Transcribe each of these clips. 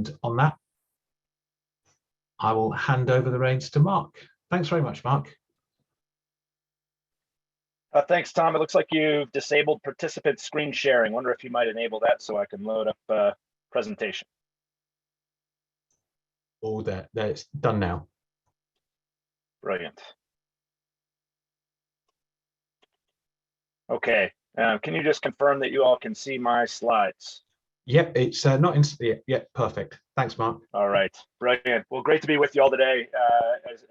And on that, I will hand over the reins to Mark. Thanks very much, Mark. Thanks, Tom. It looks like you've disabled participant screen sharing. Wonder if you might enable that so I can load up presentation. All there, it's done now. Brilliant. Okay, can you just confirm that you all can see my slides? Yep, it's not instantly yet. Perfect. Thanks, Mark. All right, brilliant. Well, great to be with you all today.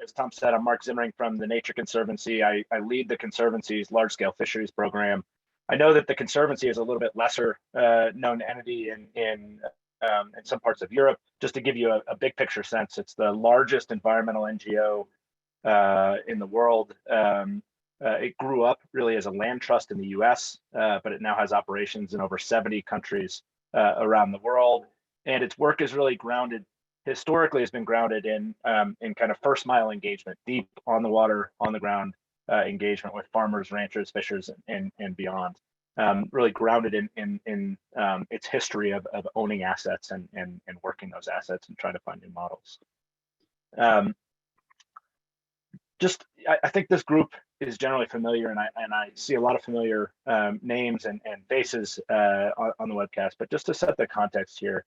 As Tom said, I'm Mark Zimmering from the Nature Conservancy. I lead the Conservancy's large-scale fisheries program. I know that the Conservancy is a little bit lesser known entity in some parts of Europe. Just to give you a big picture sense, it's the largest environmental NGO in the world. It grew up really as a land trust in the US, but it now has operations in over 70 countries around the world. And its work is really grounded, historically has been grounded in kind of first mile engagement, deep on the water, on the ground engagement with farmers, ranchers, fishers, and beyond. Really grounded in its history of owning assets and working those assets and trying to find new models. I think this group is generally familiar, and I see a lot of familiar names and faces on the webcast. But just to set the context here,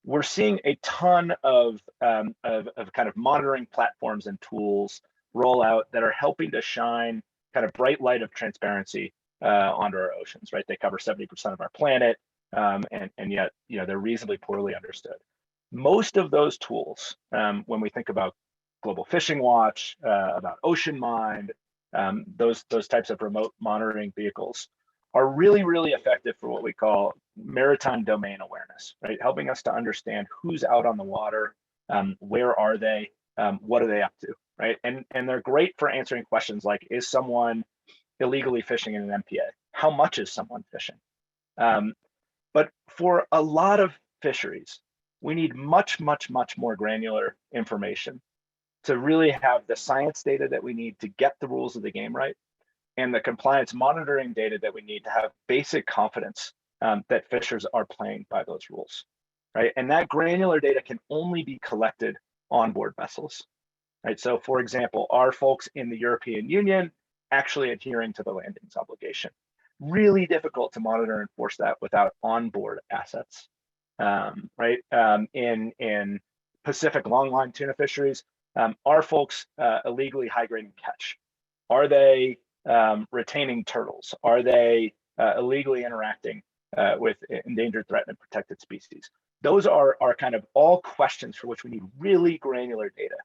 we're seeing a ton of kind of monitoring platforms and tools roll out that are helping to shine kind of bright light of transparency onto our oceans. Right, they cover 70% of our planet, and yet they're reasonably poorly understood. Most of those tools, when we think about Global Fishing Watch, about OceanMind, those types of remote monitoring vehicles are really, really effective for what we call maritime domain awareness, right? Helping us to understand who's out on the water, where are they, what are they up to, right? And they're great for answering questions like, is someone illegally fishing in an MPA? How much is someone fishing? But for a lot of fisheries, we need much, much, much more granular information to really have the science data that we need to get the rules of the game right, and the compliance monitoring data that we need to have basic confidence that fishers are playing by those rules, right? And that granular data can only be collected on board vessels, right? So for example, are folks in the European Union actually adhering to the landings obligation? Really difficult to monitor and enforce that without onboard assets, right? In Pacific longline tuna fisheries, are folks illegally high grading catch? Are they retaining turtles? Are they illegally interacting with endangered, threatened, and protected species? Those are kind of all questions for which we need really granular data.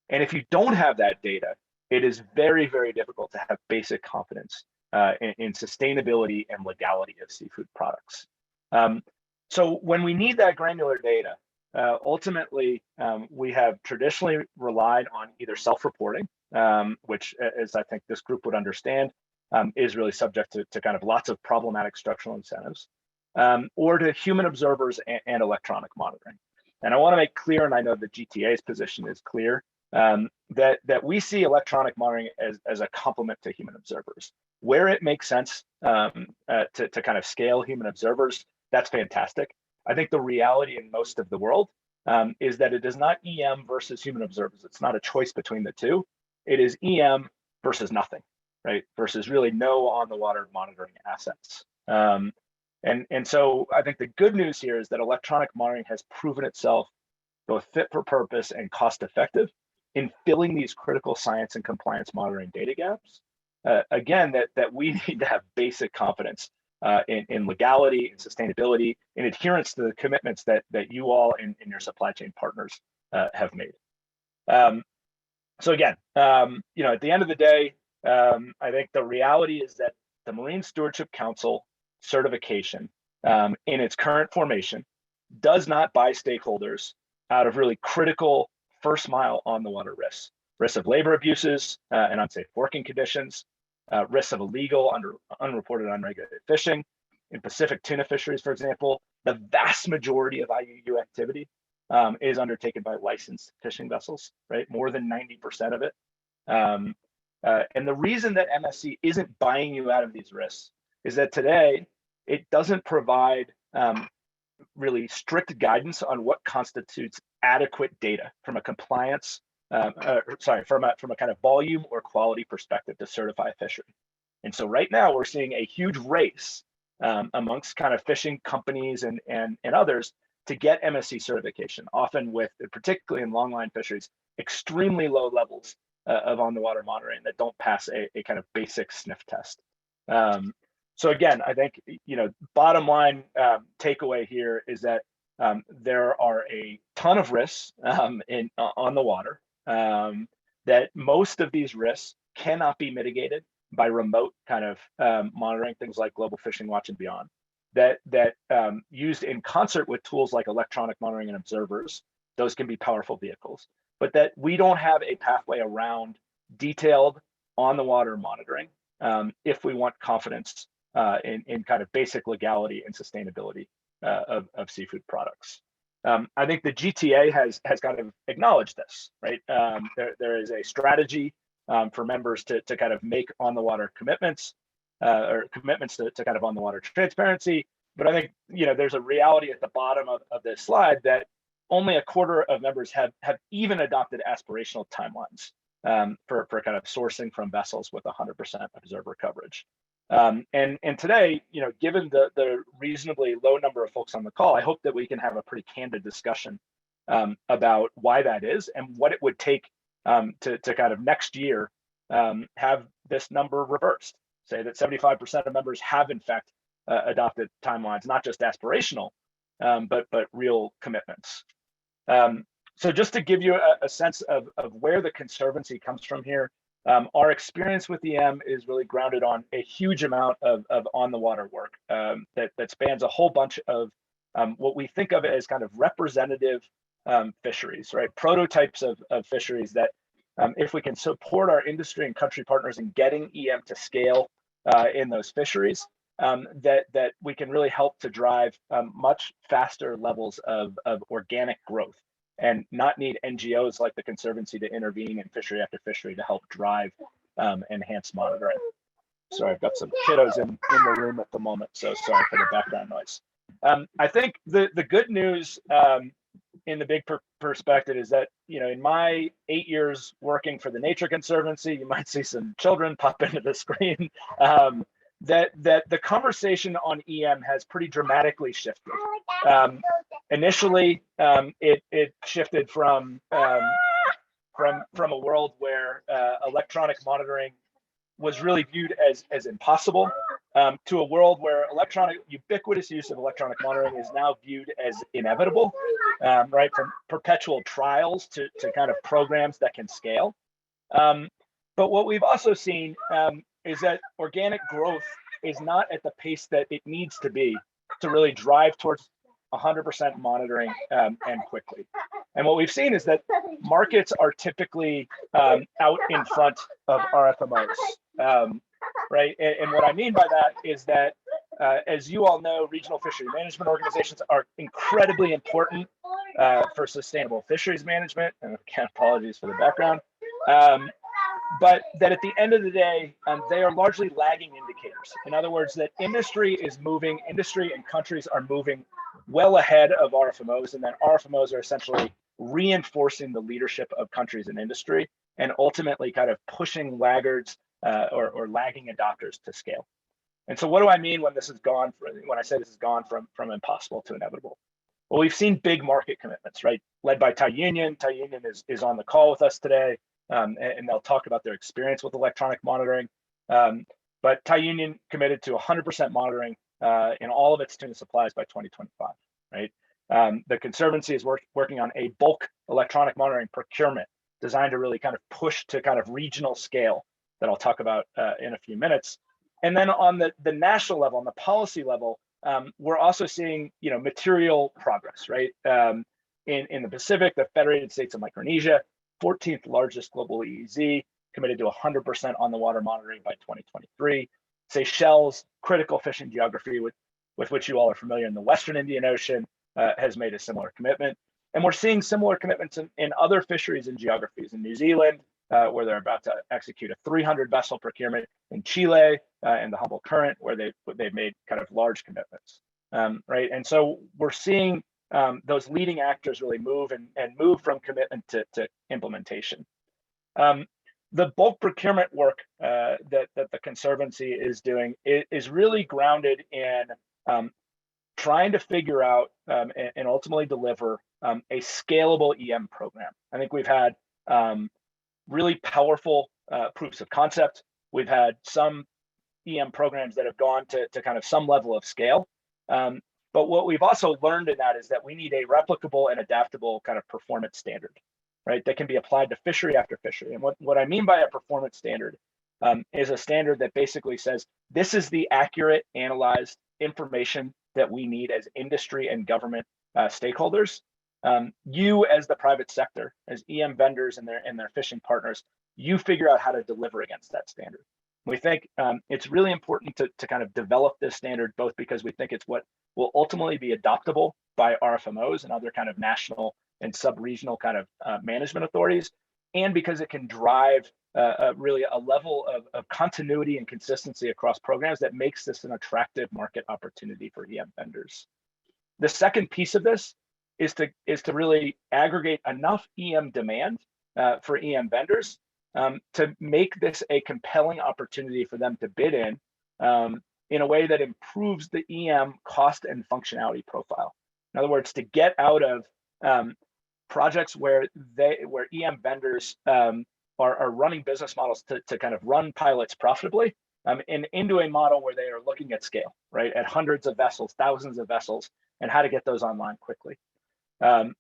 And if you don't have that data, it is very, very difficult to have basic confidence in sustainability and legality of seafood products. So when we need that granular data, ultimately, we have traditionally relied on either self-reporting, which, as I think this group would understand, is really subject to kind of lots of problematic structural incentives, or to human observers and electronic monitoring. And I want to make clear, and I know the GTA's position is clear, that we see electronic monitoring as a complement to human observers. Where it makes sense to kind of scale human observers, that's fantastic. I think the reality in most of the world is that it is not EM versus human observers. It's not a choice between the two. It is EM versus nothing, right? Versus really no on the water monitoring assets. And so I think the good news here is that electronic monitoring has proven itself both fit for purpose and cost effective in filling these critical science and compliance monitoring data gaps. Again, that we need to have basic confidence in legality and sustainability, in adherence to the commitments that you all and your supply chain partners have made. So again, at the end of the day, I think the reality is that the Marine Stewardship Council certification in its current formation does not buy stakeholders out of really critical first mile on the water risks of labor abuses and unsafe working conditions, risks of illegal, unreported, unregulated fishing. In Pacific tuna fisheries, for example, the vast majority of IUU activity is undertaken by licensed fishing vessels, right? More than 90% of it. And the reason that MSC isn't buying you out of these risks is that today it doesn't provide really strict guidance on what constitutes adequate data from a compliance, from a kind of volume or quality perspective to certify a fishery. And so right now we're seeing a huge race amongst kind of fishing companies and others to get MSC certification, often with, particularly in longline fisheries, extremely low levels of on-the-water monitoring that don't pass a kind of basic sniff test. So again, I think, bottom line takeaway here is that there are a ton of risks on the water, that most of these risks cannot be mitigated by remote kind of monitoring, things like Global Fishing Watch and beyond, that used in concert with tools like electronic monitoring and observers, those can be powerful vehicles, but that we don't have a pathway around detailed on the water monitoring if we want confidence in kind of basic legality and sustainability of seafood products. I think the GTA has kind of acknowledged this, right? There is a strategy for members to kind of make on the water commitments or commitments to kind of on the water transparency. But I think, there's a reality at the bottom of this slide that only a quarter of members have even adopted aspirational timelines for kind of sourcing from vessels with 100% observer coverage. And today, given the reasonably low number of folks on the call, I hope that we can have a pretty candid discussion about why that is and what it would take to kind of next year have this number reversed. Say that 75% of members have in fact adopted timelines, not just aspirational, but real commitments. So just to give you a sense of where the Conservancy comes from here, our experience with EM is really grounded on a huge amount of on the water work that spans a whole bunch of what we think of as kind of representative fisheries, right? Prototypes of fisheries that if we can support our industry and country partners in getting EM to scale in those fisheries, that we can really help to drive much faster levels of organic growth and not need NGOs like the Conservancy to intervene in fishery after fishery to help drive enhanced monitoring. Sorry, I've got some kiddos in the room at the moment, so sorry for the background noise. I think the good news in the big perspective is that, in my 8 years working for the Nature Conservancy, you might see some children pop into the screen, that the conversation on EM has pretty dramatically shifted. Initially, it shifted from a world where electronic monitoring was really viewed as impossible to a world where ubiquitous use of electronic monitoring is now viewed as inevitable, right? From perpetual trials to kind of programs that can scale. But what we've also seen is that organic growth is not at the pace that it needs to be to really drive towards 100% monitoring and quickly. And what we've seen is that markets are typically out in front of RFMOs, right? And what I mean by that is that, as you all know, regional fishery management organizations are incredibly important for sustainable fisheries management. And again, apologies for the background. But that at the end of the day, they are largely lagging indicators. In other words, that industry and countries are moving well ahead of RFMOs, and that RFMOs are essentially reinforcing the leadership of countries and industry, and ultimately kind of pushing laggards or lagging adopters to scale. And so what do I mean when I say this has gone from impossible to inevitable? Well, we've seen big market commitments, right? Led by Thai Union. Thai Union is on the call with us today. And they'll talk about their experience with electronic monitoring. But Thai Union committed to 100% monitoring in all of its tuna supplies by 2025, right? The Conservancy is working on a bulk electronic monitoring procurement designed to really kind of push to kind of regional scale that I'll talk about in a few minutes. And then on the national level, on the policy level, we're also seeing material progress, right? In the Pacific, the Federated States of Micronesia, 14th largest global EEZ, committed to 100% on the water monitoring by 2023. Seychelles, critical fishing geography with which you all are familiar in the Western Indian Ocean, has made a similar commitment. And we're seeing similar commitments in other fisheries and geographies. In New Zealand, where they're about to execute a 300 vessel procurement. In Chile, in the Humboldt Current, where they've made kind of large commitments. right? And so we're seeing those leading actors really move and move from commitment to implementation. The bulk procurement work that the Conservancy is doing is really grounded in trying to figure out and ultimately deliver a scalable EM program. I think we've had really powerful proofs of concept. We've had some EM programs that have gone to kind of some level of scale. But what we've also learned in that is that we need a replicable and adaptable kind of performance standard, right? That can be applied to fishery after fishery. And what I mean by a performance standard is a standard that basically says, this is the accurate, analyzed information that we need as industry and government stakeholders. You as the private sector, as EM vendors and their fishing partners, you figure out how to deliver against that standard. We think it's really important to kind of develop this standard, both because we think it's what will ultimately be adoptable by RFMOs and other kind of national and sub-regional kind of management authorities, and because it can drive really a level of continuity and consistency across programs that makes this an attractive market opportunity for EM vendors. The second piece of this is to really aggregate enough EM demand for EM vendors to make this a compelling opportunity for them to bid in a way that improves the EM cost and functionality profile. In other words, to get out of projects where EM vendors are running business models to kind of run pilots profitably, and into a model where they are looking at scale, right, at hundreds of vessels, thousands of vessels, and how to get those online quickly. We're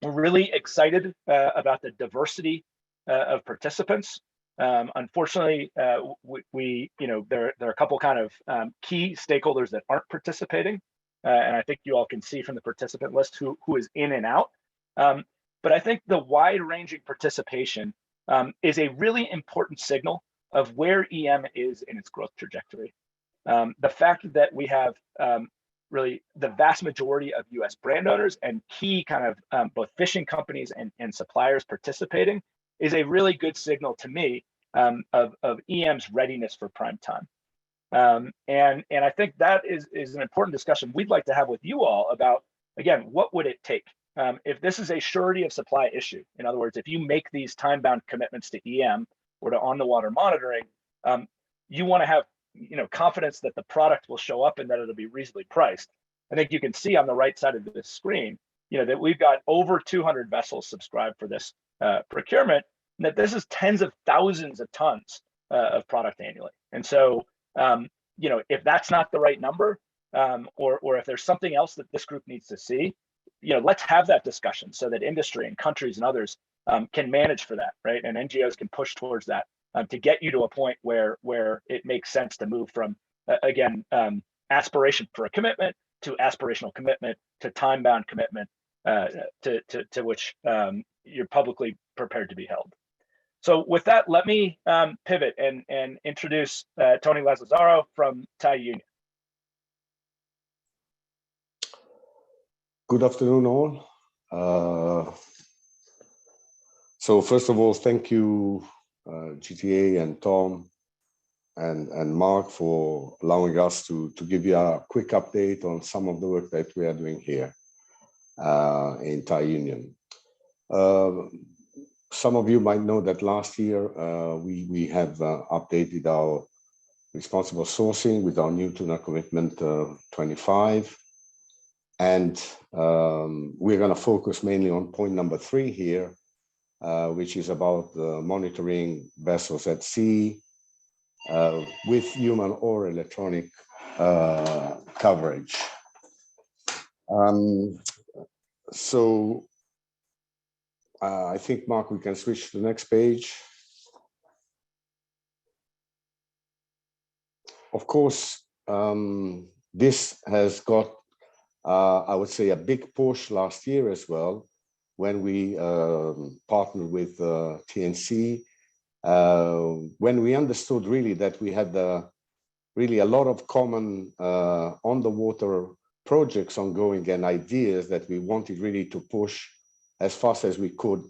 really excited about the diversity of participants. Unfortunately, there are a couple kind of key stakeholders that aren't participating, and I think you all can see from the participant list who is in and out. But I think the wide-ranging participation is a really important signal of where EM is in its growth trajectory. The fact that we have really the vast majority of US brand owners and key kind of both fishing companies and suppliers participating is a really good signal to me of EM's readiness for prime time. And I think that is an important discussion we'd like to have with you all about, again, what would it take? If this is a surety of supply issue, in other words, if you make these time-bound commitments to EM or to on-the-water monitoring, you want to have confidence that the product will show up and that it'll be reasonably priced. I think you can see on the right side of this screen, that we've got over 200 vessels subscribed for this procurement, and that this is tens of thousands of tons of product annually. And so, if that's not the right number, or if there's something else that this group needs to see, let's have that discussion so that industry and countries and others can manage for that, right? And NGOs can push towards that to get you to a point where it makes sense to move from, aspiration for a commitment to aspirational commitment to time-bound commitment to which you're publicly prepared to be held. So with that, let me pivot and introduce Tony Lazzaro from Thai Union. Good afternoon, all. So first of all, thank you, GTA and Tom and Mark, for allowing us to give you a quick update on some of the work that we are doing here in Thai Union. Some of you might know that last year we have updated our responsible sourcing with our new tuna commitment 25. And we're going to focus mainly on point number 3 here, which is about monitoring vessels at sea with human or electronic coverage. I think, Mark, we can switch to the next page. Of course, this has got, I would say, a big push last year as well, when we partnered with TNC, when we understood really that we had really a lot of common on-the-water projects ongoing and ideas that we wanted really to push as fast as we could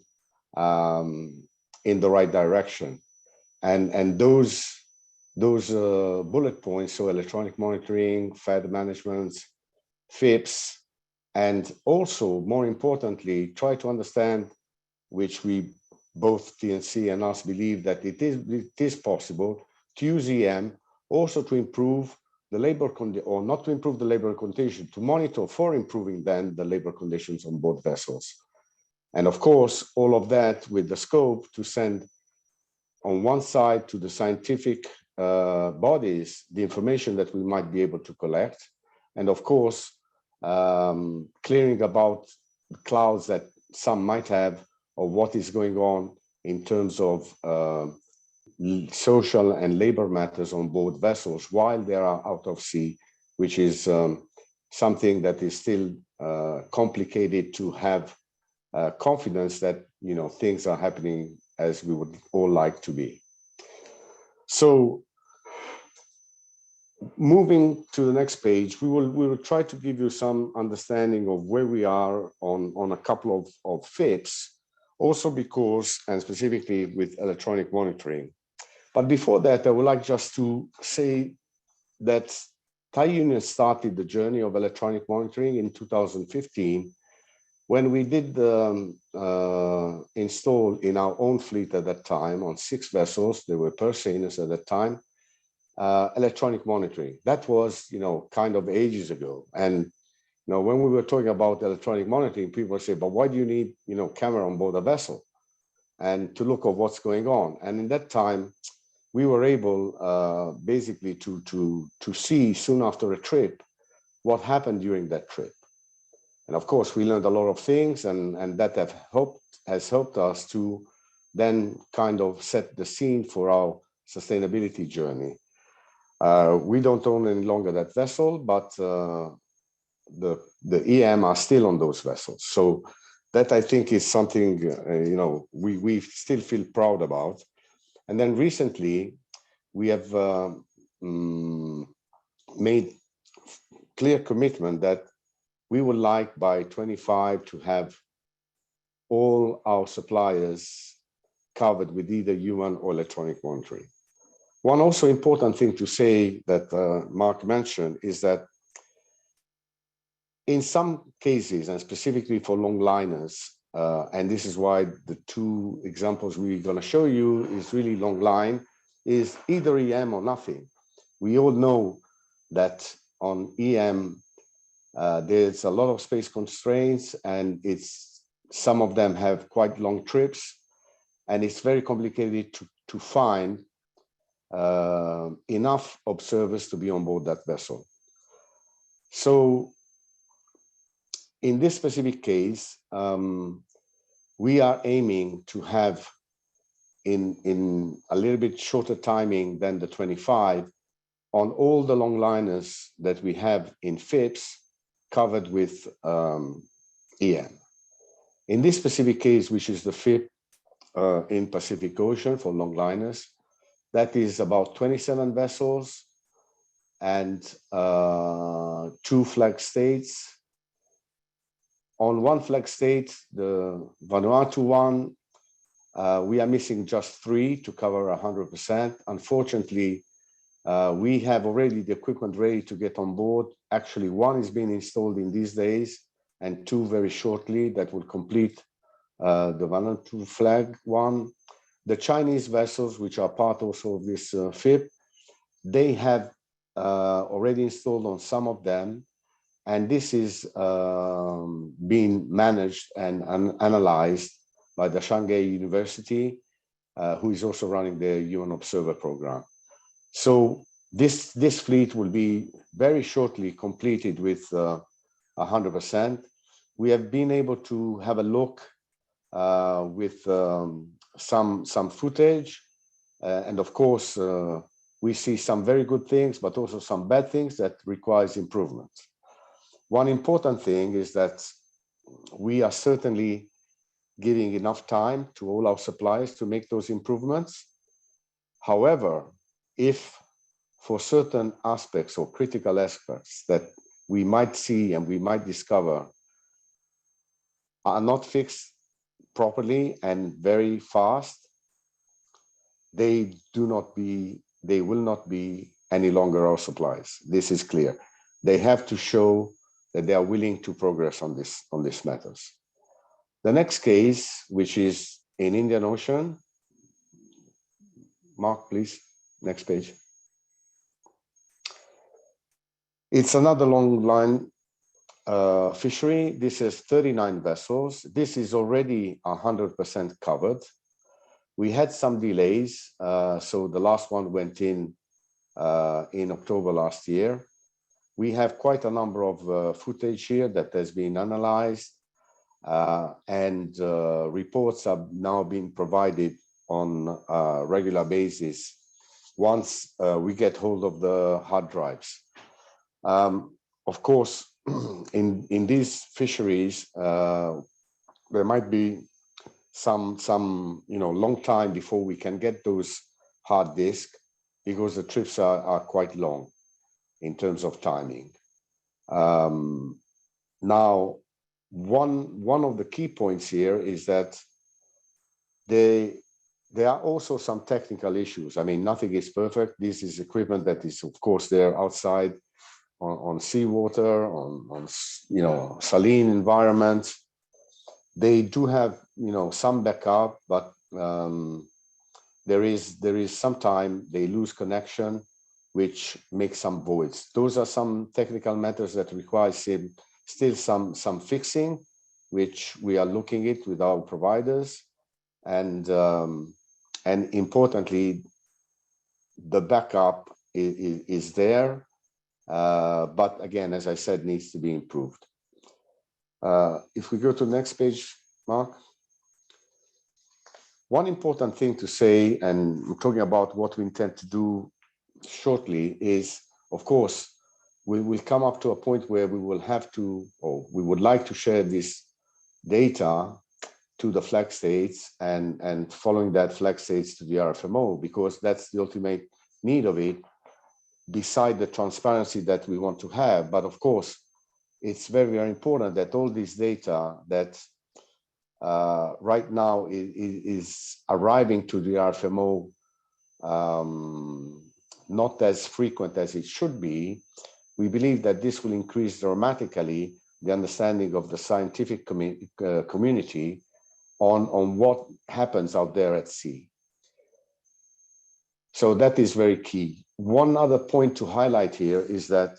in the right direction. And those bullet points, so electronic monitoring, FAD management, FIPS, and also, more importantly, try to understand, which we both TNC and us believe that it is possible to use EM also to improve the labor or not to improve the labor condition, to monitor for improving then the labor conditions on board vessels. And of course, all of that with the scope to send on one side to the scientific bodies the information that we might be able to collect, and of course clearing about clouds that some might have of what is going on in terms of social and labor matters on board vessels while they are out of sea, which is something that is still complicated to have confidence that things are happening as we would all like to be. So moving to the next page, we will try to give you some understanding of where we are on a couple of FIPS, also because, and specifically with electronic monitoring. But before that, I would like just to say that Thai Union started the journey of electronic monitoring in 2015, when we did install in our own fleet at that time on 6 vessels, they were Perseus at that time, electronic monitoring. That was, kind of ages ago. And, when we were talking about electronic monitoring, people say, but why do you need, camera on board a vessel and to look at what's going on? And in that time, we were able basically to see soon after a trip what happened during that trip. And of course, we learned a lot of things, and that has helped us to then kind of set the scene for our sustainability journey. We don't own any longer that vessel, but the EM are still on those vessels. So that, I think, is something we still feel proud about. And then recently, we have made clear commitment that we would like by 25 to have all our suppliers covered with either human or electronic monitoring. One also important thing to say that Mark mentioned is that in some cases, and specifically for long liners, and this is why the 2 examples we're going to show you is really long line, is either EM or nothing. We all know that on EM, there's a lot of space constraints, and some of them have quite long trips, and it's very complicated to find enough observers to be on board that vessel. So in this specific case, we are aiming to have in a little bit shorter timing than the 25 on all the long liners that we have in FIPS covered with EM. In this specific case, which is the FIP in Pacific Ocean for long liners, that is about 27 vessels and 2 flag states. On 1 flag state, the Vanuatu one, we are missing just 3 to cover 100%. Unfortunately, we have already the equipment ready to get on board. Actually, 1 is being installed in these days and 2 very shortly that will complete the Vanuatu flag one. The Chinese vessels, which are part also of this FIP, they have already installed on some of them. And this is being managed and analyzed by the Shanghai University, who is also running the UN Observer program. So this fleet will be very shortly completed with 100%. We have been able to have a look with some footage, and of course we see some very good things, but also some bad things that requires improvement. One important thing is that we are certainly giving enough time to all our suppliers to make those improvements. However, if for certain aspects or critical aspects that we might see and we might discover are not fixed properly and very fast, they will not be any longer our suppliers. This is clear. They have to show that they are willing to progress on this matters. The next case, which is in Indian Ocean. Mark, please, next page. It's another long line fishery. This is 39 vessels. This is already 100% covered. We had some delays, so the last one went in October last year. We have quite a number of footage here that has been analyzed, and reports are now being provided on a regular basis once we get hold of the hard drives. Of course, in these fisheries, there might be some long time before we can get those hard disks, because the trips are quite long in terms of timing. Now, one of the key points here is that there are also some technical issues. I mean, nothing is perfect. This is equipment that is, of course, there outside on seawater, on saline environments. They do have some backup, but there is sometime they lose connection, which makes some voids. Those are some technical matters that require still some fixing, which we are looking at with our providers, and importantly, the backup is there, but again, as I said, needs to be improved. If we go to the next page, Mark. One important thing to say, and I'm talking about what we intend to do shortly, is, of course, we will come up to a point where we will have to, or we would like to share this data to the flag states, and following that, flag states to the RFMO, because that's the ultimate need of it, beside the transparency that we want to have. But of course, it's very, very important that all this data that right now is arriving to the RFMO not as frequent as it should be. We believe that this will increase dramatically the understanding of the scientific community on what happens out there at sea. So that is very key. One other point to highlight here is that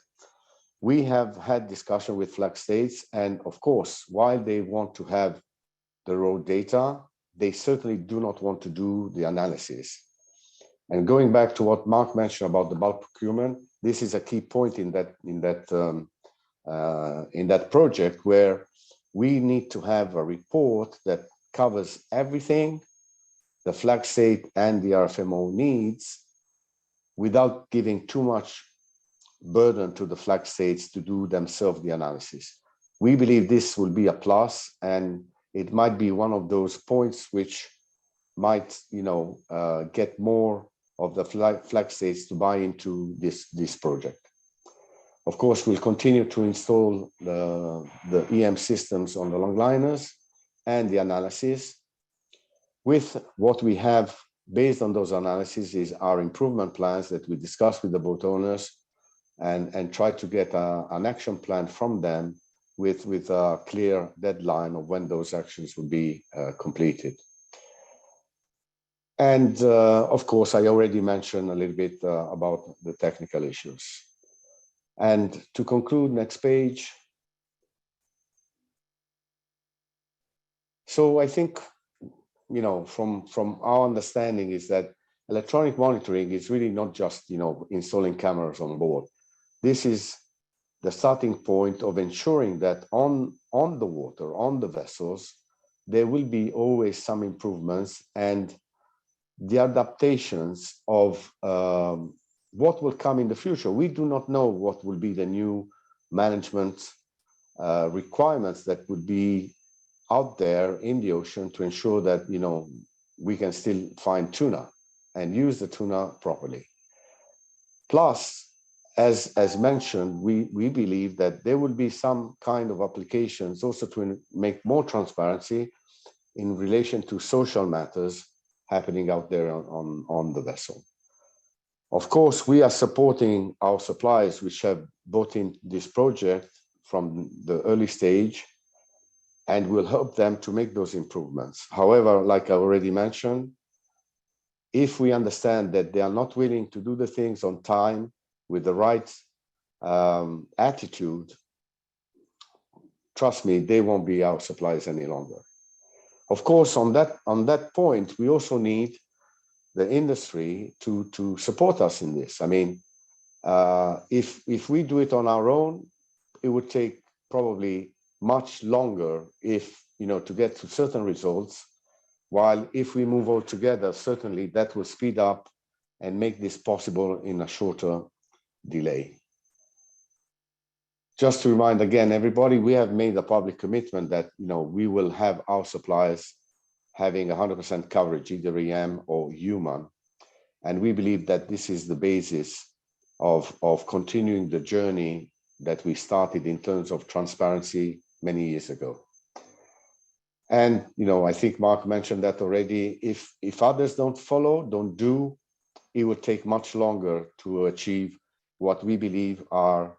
we have had discussion with flag states, and of course, while they want to have the raw data, they certainly do not want to do the analysis. And going back to what Mark mentioned about the bulk procurement, this is a key point in that project, where we need to have a report that covers everything the flag state and the RFMO needs, without giving too much burden to the flag states to do themselves the analysis. We believe this will be a plus, and it might be one of those points which might, get more of the flag states to buy into this project. Of course, we'll continue to install the EM systems on the longliners and the analysis. With what we have based on those analyses is our improvement plans that we discussed with the boat owners, and try to get an action plan from them with a clear deadline of when those actions will be completed. And of course, I already mentioned a little bit about the technical issues. And to conclude, next page. So I think, from our understanding is that electronic monitoring is really not just, installing cameras on board. This is the starting point of ensuring that on the water, on the vessels, there will be always some improvements, and the adaptations of what will come in the future. We do not know what will be the new management requirements that would be out there in the ocean to ensure that, we can still find tuna and use the tuna properly. Plus, as mentioned, we believe that there will be some kind of applications also to make more transparency in relation to social matters happening out there on the vessel. Of course, we are supporting our suppliers which have bought in this project from the early stage, and we'll help them to make those improvements. However, like I already mentioned, if we understand that they are not willing to do the things on time with the right attitude, trust me, they won't be our suppliers any longer. Of course, on that point, we also need the industry to support us in this. I mean, if we do it on our own, it would take probably much longer to get to certain results. While if we move all together, certainly that will speed up and make this possible in a shorter delay. Just to remind again, everybody, we have made a public commitment that we will have our suppliers having 100% coverage, either EM or human. And we believe that this is the basis of continuing the journey that we started in terms of transparency many years ago. And I think Mark mentioned that already. If others don't follow, don't do, it will take much longer to achieve what we believe are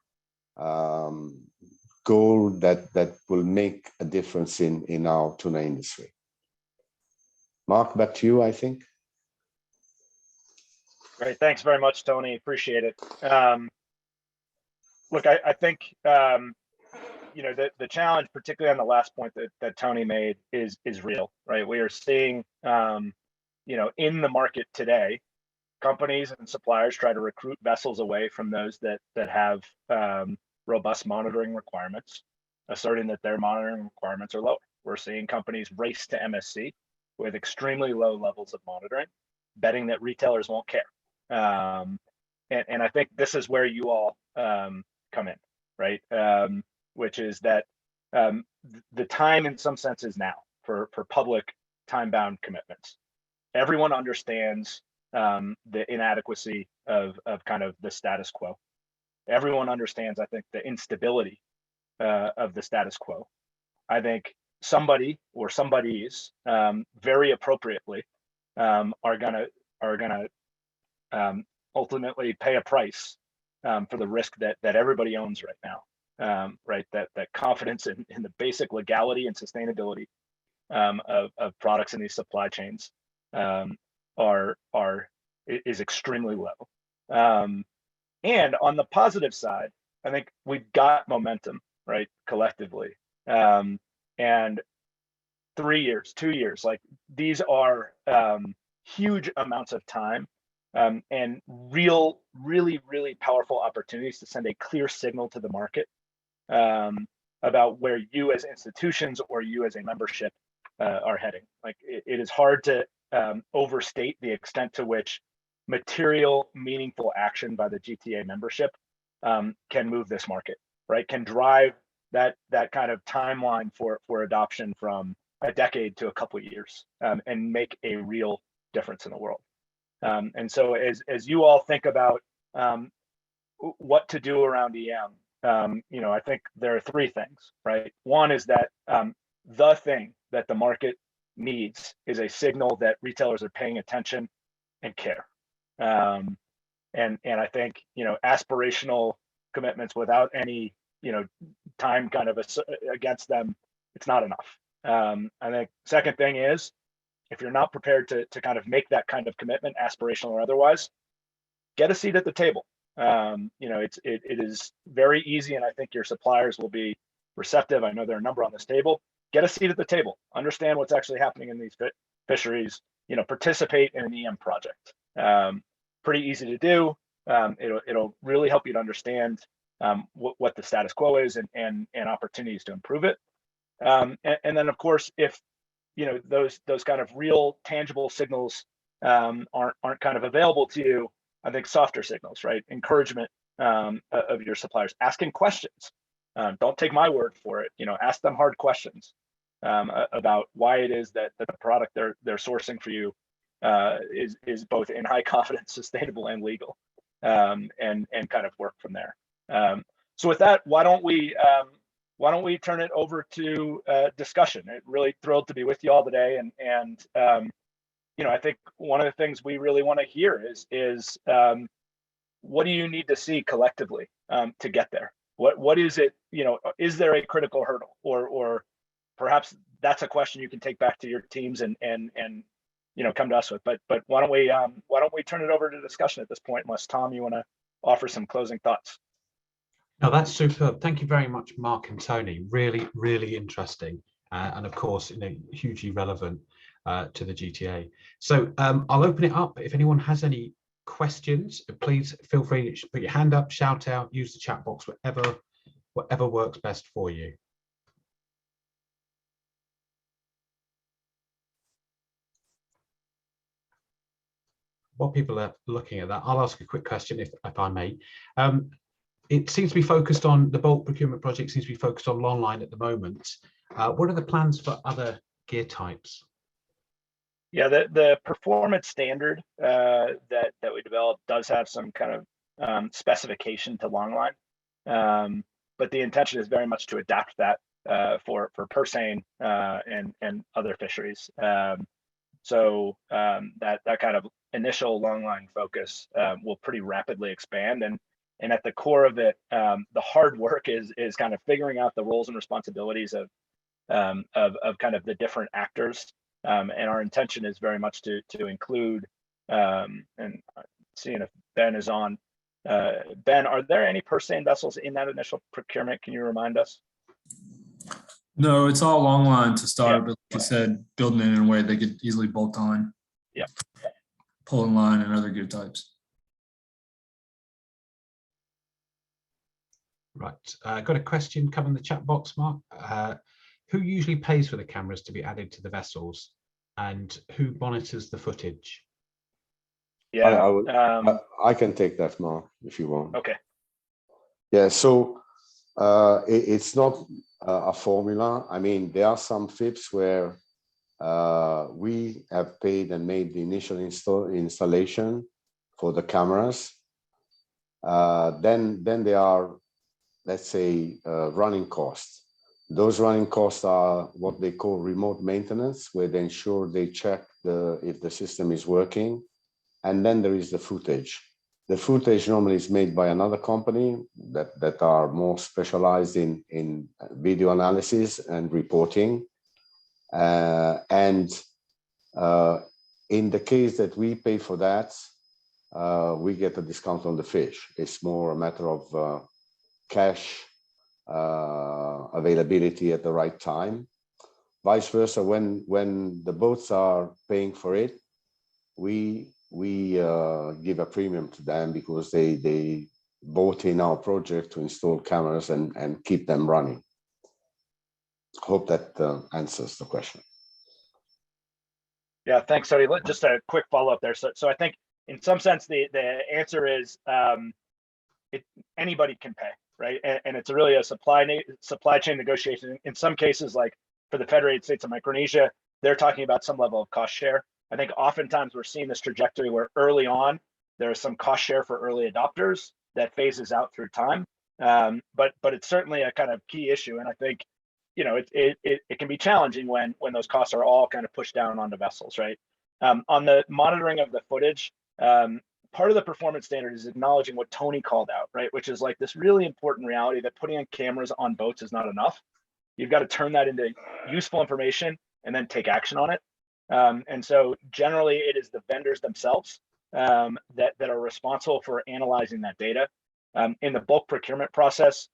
goal that will make a difference in our tuna industry. Mark, back to you, I think. Great, thanks very much, Tony. Appreciate it. Look, I think the challenge, particularly on the last point that Tony made, is real, right? We are seeing, in the market today, companies and suppliers try to recruit vessels away from those that have robust monitoring requirements, asserting that their monitoring requirements are lower. We're seeing companies race to MSC with extremely low levels of monitoring, betting that retailers won't care. And I think this is where you all come in, right? Which is that the time in some sense is now for public time-bound commitments. Everyone understands the inadequacy of kind of the status quo. Everyone understands, I think, the instability of the status quo. I think somebody or somebodies very appropriately are gonna ultimately pay a price for the risk that everybody owns right now, right? That confidence in the basic legality and sustainability of products in these supply chains is extremely low. And on the positive side, I think we've got momentum, right, collectively. And 3 years, 2 years, like these are huge amounts of time and really powerful opportunities to send a clear signal to the market about where you as institutions or you as a membership are heading. Like it is hard to overstate the extent to which material, meaningful action by the GTA membership can move this market, right? Can drive that kind of timeline for adoption from a decade to a couple of years and make a real difference in the world. And so as you all think about what to do around EM, I think there are 3 things, right? One is that the thing that the market needs is a signal that retailers are paying attention and care. And I think, aspirational commitments without any, time kind of against them, it's not enough. I think second thing is, if you're not prepared to kind of make that kind of commitment, aspirational or otherwise, get a seat at the table. It is very easy, and I think your suppliers will be receptive. I know there are a number on this table. Get a seat at the table. Understand what's actually happening in these fisheries. Participate in an EM project. Pretty easy to do. It'll really help you to understand what the status quo is and opportunities to improve it. And then, of course, if those kind of real tangible signals aren't kind of available to you, I think softer signals, right? Encouragement of your suppliers, asking questions. Don't take my word for it. Ask them hard questions about why it is that the product they're sourcing for you is both in high confidence, sustainable, and legal, and kind of work from there. So with that, why don't we turn it over to discussion? Really thrilled to be with you all today, and I think one of the things we really want to hear is what do you need to see collectively to get there? What is it is there a critical hurdle, or perhaps that's a question you can take back to your teams and come to us with. But why don't we turn it over to discussion at this point, unless Tom, you want to offer some closing thoughts? No, that's superb. Thank you very much, Mark and Tony. Really, really interesting, and of course, hugely relevant to the GTA. So I'll open it up. If anyone has any questions, please feel free to put your hand up, shout out, use the chat box, whatever works best for you. While people are looking at that, I'll ask a quick question, if I may. It seems to be focused on the bulk procurement project, seems to be focused on Longline at the moment. What are the plans for other gear types? Yeah, the performance standard that we developed does have some kind of specification to Longline, but the intention is very much to adapt that for purse seine and other fisheries. So that kind of initial Longline focus will pretty rapidly expand, and at the core of it, the hard work is kind of figuring out the roles and responsibilities of kind of the different actors, and our intention is very much to include, and seeing if Ben is on. Ben, are there any purse seine vessels in that initial procurement? Can you remind us? No, it's all Longline to start, Yeah. but like you said, building it in a way they could easily bolt on. Yeah. Pulling line and other gear types. Right, got a question come in the chat box, Mark. Who usually pays for the cameras to be added to the vessels, and who monitors the footage? Yeah, I can take that, Mark, if you want. okay. Yeah, so it's not a formula. I mean, there are some FIPS where we have paid and made the initial installation for the cameras. Then there are, let's say, running costs. Those running costs are what they call remote maintenance, where they ensure they check if the system is working. And then there is the footage. The footage normally is made by another company that are more specialized in video analysis and reporting. And in the case that we pay for that, we get a discount on the fish. It's more a matter of cash availability at the right time. Vice versa, when the boats are paying for it, we give a premium to them because they bought in our project to install cameras and keep them running. Hope that answers the question. Yeah, thanks, Tony. Just a quick follow-up there. So I think in some sense the answer is anybody can pay, right? And it's really a supply chain negotiation. In some cases, like for the Federated States of Micronesia, they're talking about some level of cost share. I think oftentimes we're seeing this trajectory where early on there is some cost share for early adopters that phases out through time. But it's certainly a kind of key issue, and I think it can be challenging when those costs are all kind of pushed down onto vessels, right? On the monitoring of the footage, part of the performance standard is acknowledging what Tony called out, right? Which is like this really important reality that putting on cameras on boats is not enough. You've got to turn that into useful information and then take action on it. And so generally it is the vendors themselves that are responsible for analyzing that data. In the bulk procurement process,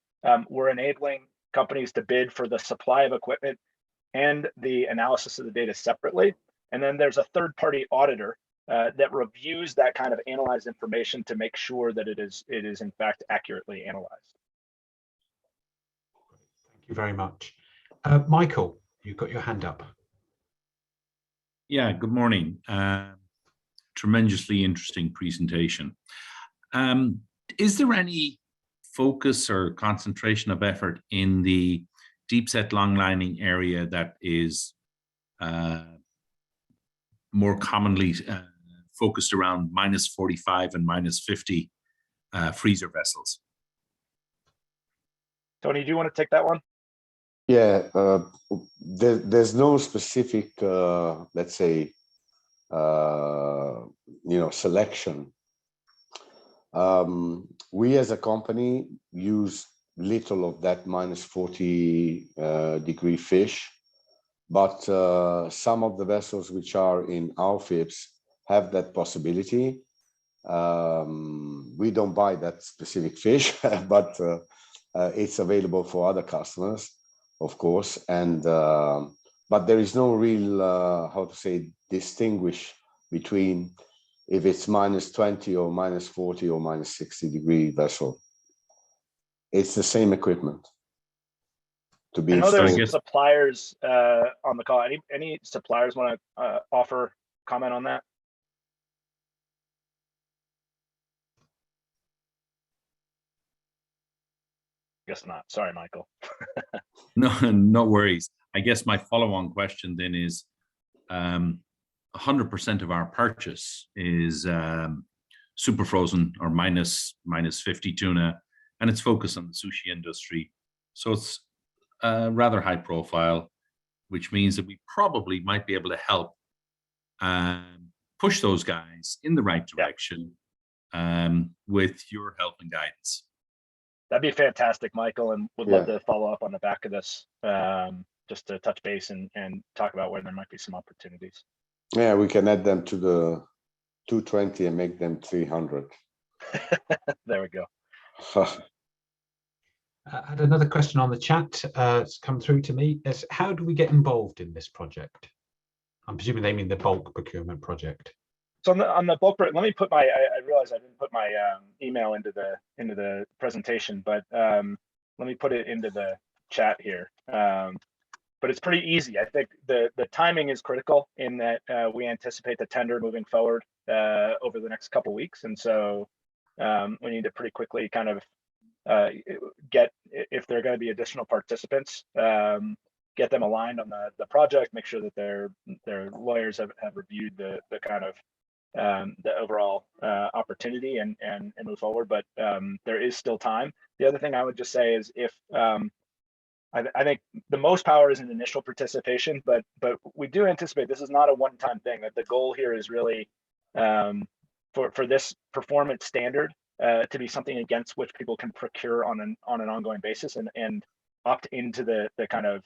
we're enabling companies to bid for the supply of equipment and the analysis of the data separately. And then there's a third-party auditor that reviews that kind of analyzed information to make sure that it is in fact accurately analyzed. Thank you very much. Michael, you've got your hand up. Yeah, good morning. Tremendously interesting presentation. Is there any focus or concentration of effort in the deep set longlining area that is more commonly focused around -45 and -50 freezer vessels? Tony, do you want to take that one? Yeah, there's no specific, let's say, selection. We as a company use little of that -40 degree fish. But some of the vessels which are in our FIPS have that possibility. We don't buy that specific fish, but it's available for other customers, of course. And but there is no real, how to say, distinguish between if it's -20 or -40 or -60 degree vessel. It's the same equipment to be I know installed. there's suppliers on the call. Any suppliers want to offer comment on that? Guess not. Sorry, Michael. No, no worries. I guess my follow-on question then is, 100% of our purchase is super frozen or -50 tuna, and it's focused on the sushi industry. So it's rather high profile, which means that we probably might be able to help push those guys in the right direction with your help and guidance. That'd be fantastic, Michael, and would love to follow up on the back of this, just to touch base and talk about where there might be some opportunities. Yeah, we can add them to the 220 and make them 300. There we go. I had another question on the chat. It's come through to me. Is how do we get involved in this project? I'm presuming they mean the bulk procurement project. So on the bulk, let me put my. I realize I didn't put my email into the presentation, but let me put it into the chat here. But it's pretty easy. I think the timing is critical in that we anticipate the tender moving forward over the next couple of weeks, and so we need to pretty quickly kind of get, if there are going to be additional participants, get them aligned on the project, make sure that their lawyers have reviewed the kind of the overall opportunity and move forward. But there is still time. The other thing I would just say is if I think the most power is in initial participation, but we do anticipate this is not a one-time thing, that the goal here is really for this performance standard to be something against which people can procure on an ongoing basis and opt into the kind of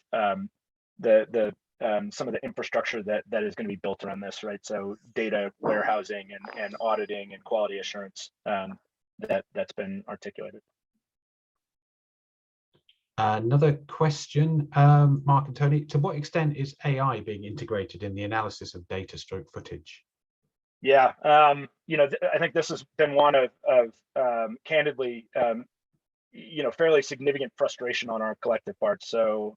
some of the infrastructure that is going to be built around this, right? So data warehousing and auditing and quality assurance that's been articulated. Another question, Mark and Tony, to what extent is AI being integrated in the analysis of data stroke footage? Yeah, I think this has been one of candidly, fairly significant frustration on our collective part. So,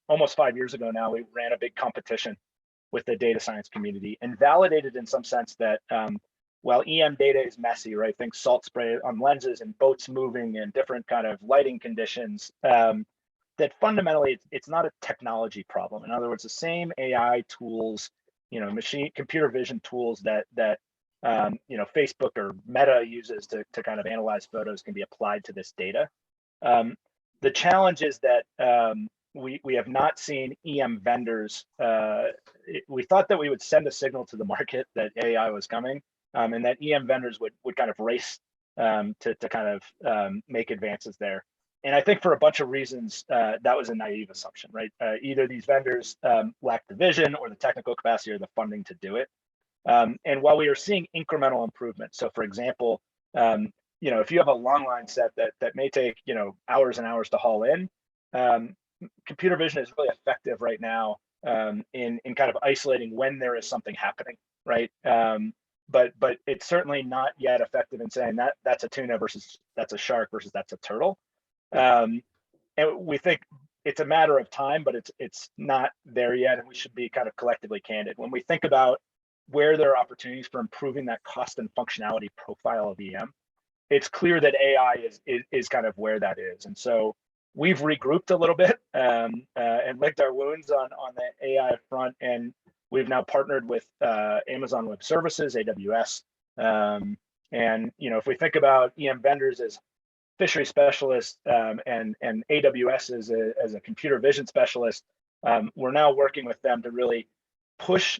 almost 5 years ago now, we ran a big competition with the data science community and validated in some sense that while EM data is messy, right? Think salt spray on lenses and boats moving and different kind of lighting conditions, that fundamentally it's not a technology problem. In other words, the same AI tools, computer vision tools that Facebook or Meta uses to kind of analyze photos can be applied to this data. The challenge is that we have not seen EM vendors. We thought that we would send a signal to the market that AI was coming, and that EM vendors would kind of race to kind of make advances there. And I think for a bunch of reasons, that was a naive assumption, right? Either these vendors lack the vision or the technical capacity or the funding to do it. And while we are seeing incremental improvements, so for example, if you have a long line set that may take hours and hours to haul in, computer vision is really effective right now in kind of isolating when there is something happening, right? But it's certainly not yet effective in saying that that's a tuna versus that's a shark versus that's a turtle. And we think it's a matter of time, but it's not there yet, and we should be kind of collectively candid when we think about where there are opportunities for improving that cost and functionality profile of EM. It's clear that AI is kind of where that is, and so we've regrouped a little bit and licked our wounds on the AI front, and we've now partnered with Amazon Web Services, AWS, and if we think about EM vendors as fishery specialists and AWS as a computer vision specialist, we're now working with them to really push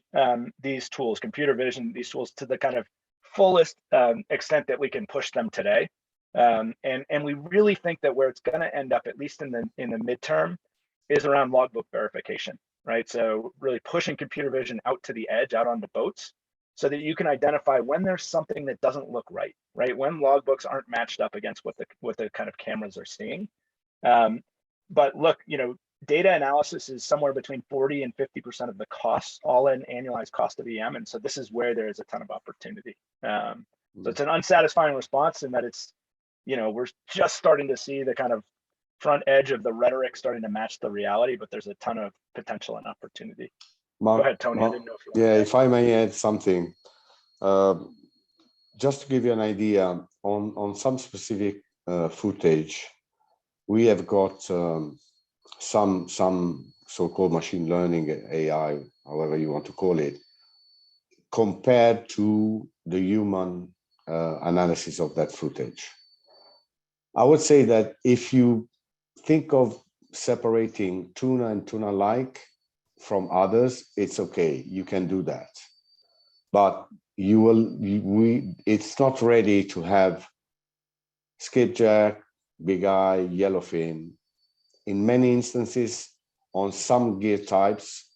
these tools, computer vision, these tools to the kind of fullest extent that we can push them today. And we really think that where it's going to end up, at least in the midterm, is around logbook verification, right? So really pushing computer vision out to the edge, out onto boats, so that you can identify when there's something that doesn't look right, right? When logbooks aren't matched up against what the kind of cameras are seeing. But look, data analysis is somewhere between 40 and 50% of the costs, all in annualized cost of EM. And so this is where there is a ton of opportunity. So it's an unsatisfying response in that it's, we're just starting to see the kind of front edge of the rhetoric starting to match the reality, but there's a ton of potential and opportunity. Mark, Go ahead, Tony. I didn't know if you yeah, if I may add something, just to give you an idea on some specific footage, we have got some so-called machine learning AI, however you want to call it, compared to the human analysis of that footage. I would say that if you think of separating tuna and tuna-like from others, it's okay, you can do that. But it's not ready to have skipjack, big eye, yellowfin. In many instances, on some gear types,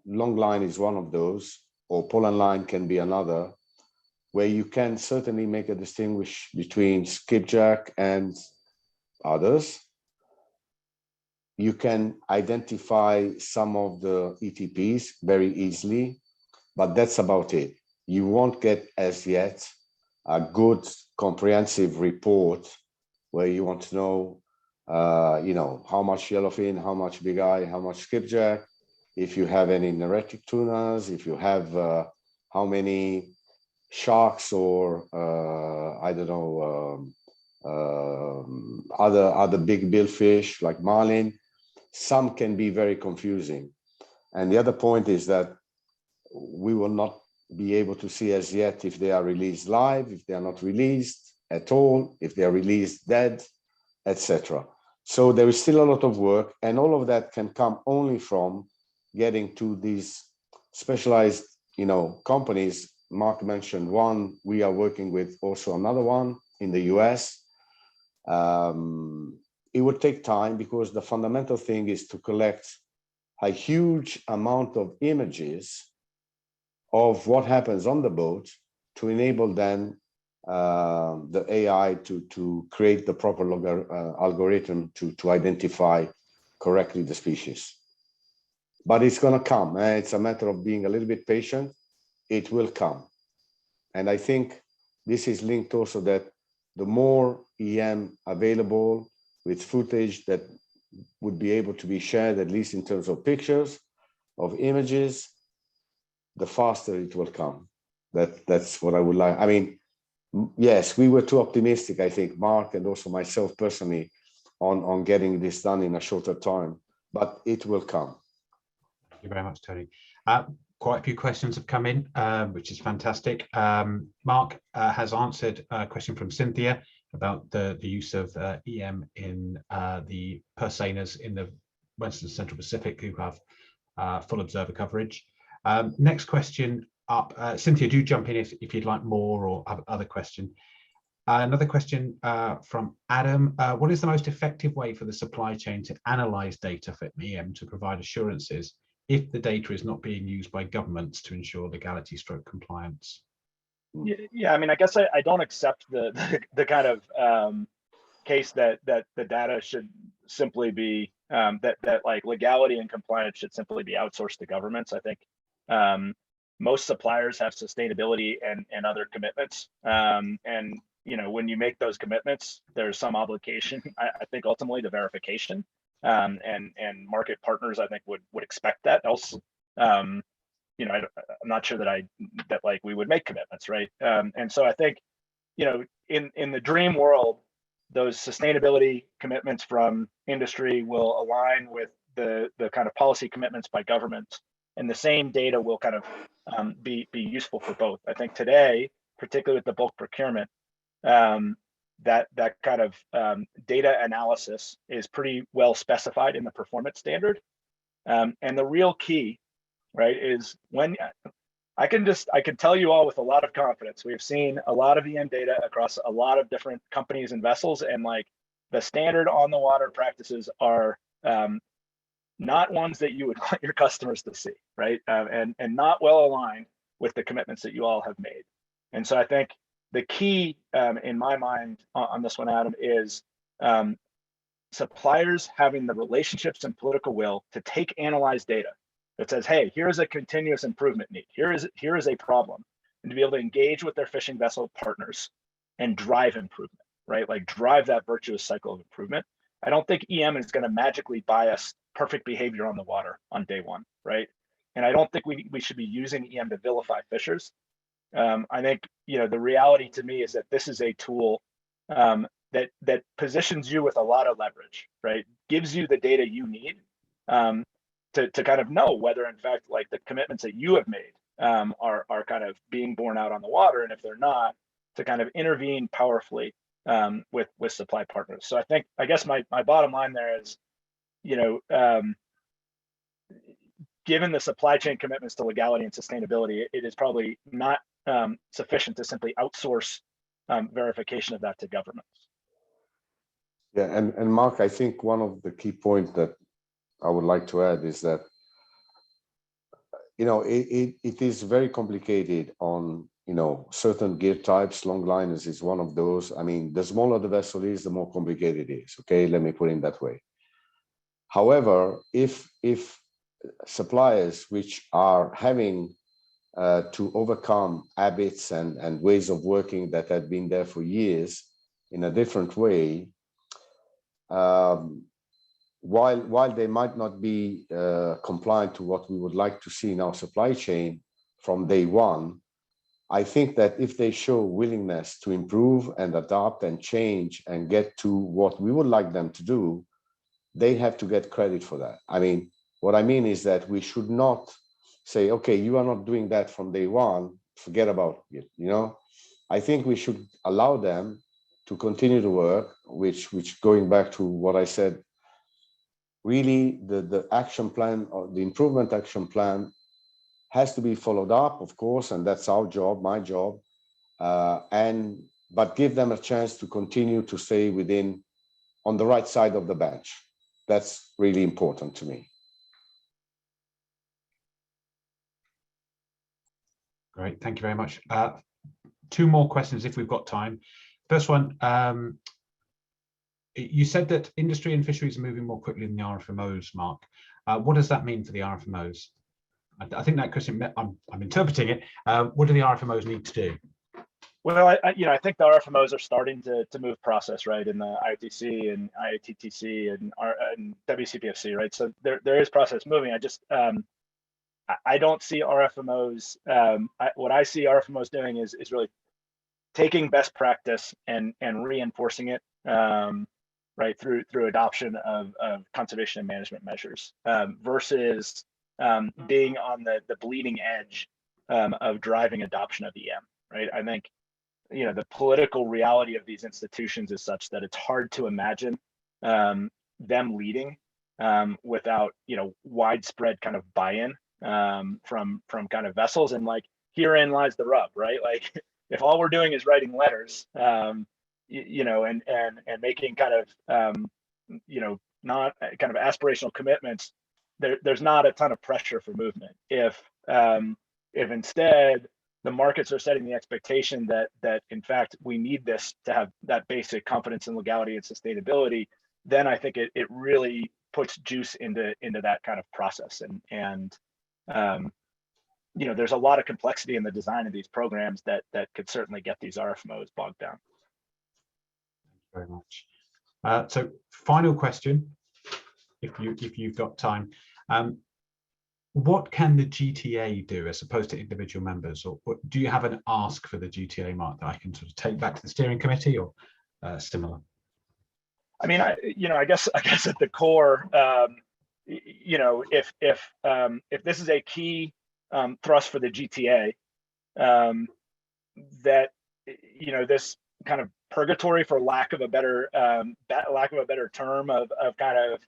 long line is one of those, or pull and line can be another, where you can certainly make a distinguish between skipjack and others. You can identify some of the ETPs very easily, but that's about it. You won't get as yet a good comprehensive report where you want to know, how much yellowfin, how much big eye, how much skipjack, if you have any neretic tunas, if you have how many sharks or I don't know, other big billfish like marlin. Some can be very confusing. And the other point is that we will not be able to see as yet if they are released live, if they are not released at all, if they are released dead, etc. So there is still a lot of work, and all of that can come only from getting to these specialized, companies. Mark mentioned one. We are working with also another one in the US. It would take time because the fundamental thing is to collect a huge amount of images of what happens on the boat to enable then the AI to create the proper algorithm to identify correctly the species. But it's going to come. It's a matter of being a little bit patient. It will come. And I think this is linked also that the more EM available with footage that would be able to be shared, at least in terms of pictures, of images, the faster it will come. That's what I would like. I mean, yes, we were too optimistic, I think, Mark and also myself personally, on getting this done in a shorter time, but it will come. Thank you very much, Tony. Quite a few questions have come in, which is fantastic. Mark has answered a question from Cynthia about the use of EM in the purseiners in the Western Central Pacific who have full observer coverage. Next question up, Cynthia, do jump in if you'd like more or have other question. Another question from Adam. What is the most effective way for the supply chain to analyze data for EM to provide assurances if the data is not being used by governments to ensure legality / compliance? Yeah, I mean, I guess I don't accept the kind of case that the data should simply be that like legality and compliance should simply be outsourced to governments. I think most suppliers have sustainability and other commitments, and when you make those commitments, there's some obligation, I think, ultimately to verification, and market partners, I think, would expect that. Else, I'm not sure that like we would make commitments, right? And so I think, in the dream world, those sustainability commitments from industry will align with the kind of policy commitments by governments, and the same data will kind of be useful for both. I think today, particularly with the bulk procurement, that kind of data analysis is pretty well specified in the performance standard. And the real key, right, is when I can tell you all with a lot of confidence, we've seen a lot of EM data across a lot of different companies and vessels, and like the standard on the water practices are not ones that you would want your customers to see, right? And not well aligned with the commitments that you all have made. And so I think the key in my mind on this one, Adam, is suppliers having the relationships and political will to take analyzed data that says, hey, here's a continuous improvement need. Here is a problem, and to be able to engage with their fishing vessel partners and drive improvement, right? Like drive that virtuous cycle of improvement. I don't think EM is going to magically buy us perfect behavior on the water on day one, right? And I don't think we should be using EM to vilify fishers. I think, you know, the reality to me is that this is a tool that positions you with a lot of leverage, right? Gives you the data you need to kind of know whether, in fact, like the commitments that you have made are kind of being borne out on the water, and if they're not, to kind of intervene powerfully with supply partners. So I guess my bottom line there is, you know, given the supply chain commitments to legality and sustainability, it is probably not sufficient to simply outsource verification of that to governments. Yeah, and Mark, I think one of the key points that I would like to add is that, you know, it is very complicated on, you know, certain gear types. Long liners is one of those. I mean, the smaller the vessel is, the more complicated it is. Okay, let me put it that way. However, if suppliers which are having to overcome habits and ways of working that have been there for years in a different way, while they might not be compliant to what we would like to see in our supply chain from day one, I think that if they show willingness to improve and adapt and change and get to what we would like them to do, they have to get credit for that. I mean, what I mean is that we should not say, okay, you are not doing that from day one, forget about it, you know? I think we should allow them to continue to work, which going back to what I said, really the action plan or the improvement action plan has to be followed up, of course, and that's our job, my job, but give them a chance to continue to stay on the right side of the bench. That's really important to me. Great, thank you very much. Two more questions if we've got time. First one, you said that industry and fisheries are moving more quickly than the RFMOs, Mark. What does that mean for the RFMOs? I think that question, I'm interpreting it. What do the RFMOs need to do? Well, I think the RFMOs are starting to move process, right, in the IOTC and IATTC and WCPFC, right? So there is process moving. I don't see RFMOs. What I see RFMOs doing is really taking best practice and reinforcing it, right, through adoption of conservation and management measures versus being on the bleeding edge of driving adoption of EM, right? I think, you know, the political reality of these institutions is such that it's hard to imagine them leading without, you know, widespread kind of buy-in from kind of vessels. And like, herein lies the rub, right? Like, if all we're doing is writing letters, you know, and making kind of, you know, not kind of aspirational commitments, there's not a ton of pressure for movement. If instead the markets are setting the expectation that in fact we need this to have that basic confidence in legality and sustainability, then I think it really puts juice into that kind of process. And you know, there's a lot of complexity in the design of these programs that could certainly get these RFMOs bogged down. Thank you very much. So final question, if you've got time. What can the GTA do as opposed to individual members, or do you have an ask for the GTA, Mark, that I can sort of take back to the steering committee or similar? I mean, I guess at the core, you know, if this is a key thrust for the GTA, that, you know, this kind of purgatory, for lack of a better term, of kind of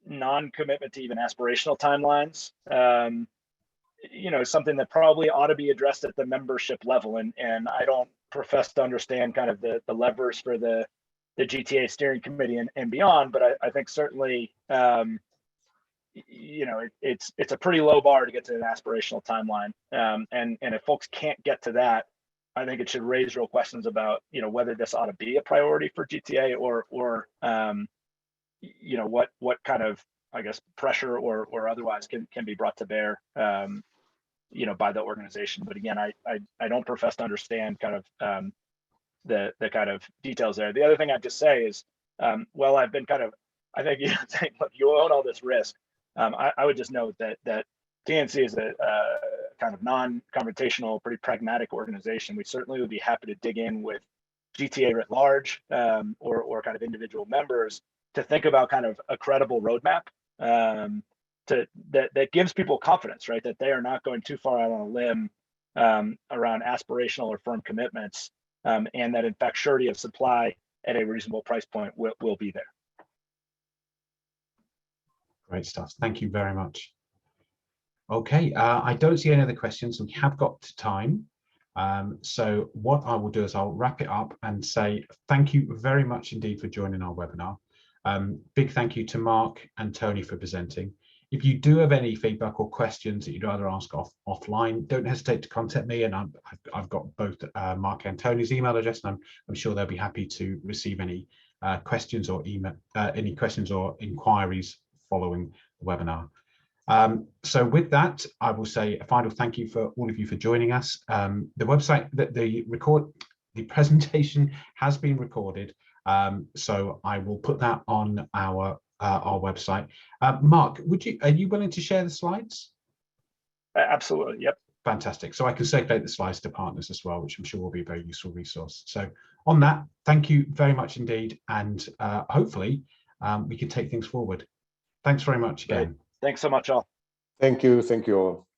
non-commitment to even aspirational timelines, something that probably ought to be addressed at the membership level. And I don't profess to understand kind of the levers for the GTA steering committee and beyond, but I think certainly, it's a pretty low bar to get to an aspirational timeline. And if folks can't get to that, I think it should raise real questions about, whether this ought to be a priority for GTA or what kind of, I guess, pressure or otherwise can be brought to bear, by the organization. But again, I don't profess to understand kind of the kind of details there. The other thing I'd just say is, well, I've been kind of, I think, saying, look, you own all this risk. I would just note that TNC is a kind of non-confrontational, pretty pragmatic organization. We certainly would be happy to dig in with GTA writ large, or kind of individual members to think about kind of a credible roadmap that gives people confidence, right? That they are not going too far out on a limb around aspirational or firm commitments, and that in fact surety of supply at a reasonable price point will be there. Great stuff. Thank you very much. Okay, I don't see any other questions. We have got to time. So what I will do is I'll wrap it up and say thank you very much indeed for joining our webinar. Big thank you to Mark and Tony for presenting. If you do have any feedback or questions that you'd rather ask offline, don't hesitate to contact me, and I've got both Mark and Tony's email address, and I'm sure they'll be happy to receive any questions or inquiries following the webinar. So with that, I will say a final thank you for all of you for joining us. The website that the presentation has been recorded, so I will put that on our website. Mark, are you willing to share the slides? Absolutely. Yep. Fantastic. So I can circulate the slides to partners as well, which I'm sure will be a very useful resource. So on that, thank you very much indeed, and hopefully we can take things forward. Thanks very much again. Great. Thanks so much, all. Thank you all.